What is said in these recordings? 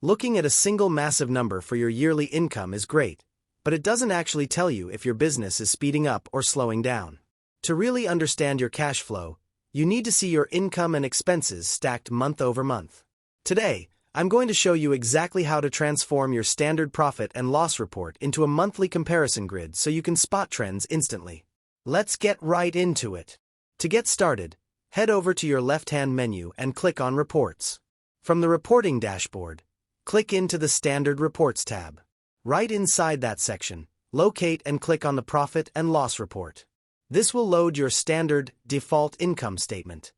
Looking at a single massive number for your yearly income is great, but it doesn't actually tell you if your business is speeding up or slowing down. To really understand your cash flow, you need to see your income and expenses stacked month over month. Today, I'm going to show you exactly how to transform your standard profit and loss report into a monthly comparison grid so you can spot trends instantly. Let's get right into it. To get started, head over to your left-hand menu and click on Reports. From the Reporting dashboard, click into the Standard Reports tab. Right inside that section, locate and click on the Profit and Loss Report. This will load your standard default income statement.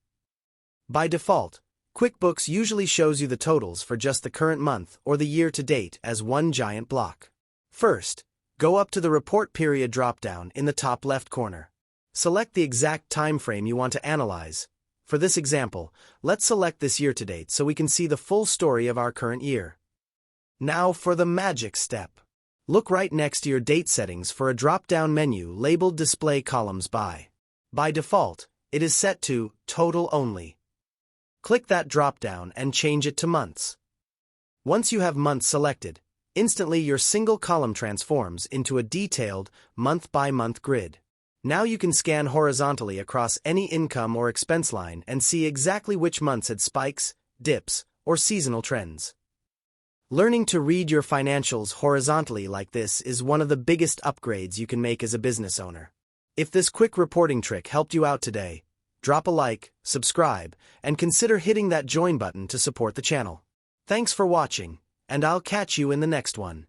By default, QuickBooks usually shows you the totals for just the current month or the year to date as one giant block. First, go up to the Report Period drop-down in the top left corner. Select the exact time frame you want to analyze. For this example, let's select this year to date so we can see the full story of our current year. Now for the magic step. Look right next to your date settings for a drop-down menu labeled Display Columns By. By default, it is set to Total Only. Click that drop-down and change it to Months. Once you have months selected, instantly your single column transforms into a detailed, month-by-month grid. Now you can scan horizontally across any income or expense line and see exactly which months had spikes, dips, or seasonal trends. Learning to read your financials horizontally like this is one of the biggest upgrades you can make as a business owner. If this quick reporting trick helped you out today, drop a like, subscribe, and consider hitting that join button to support the channel. Thanks for watching, and I'll catch you in the next one.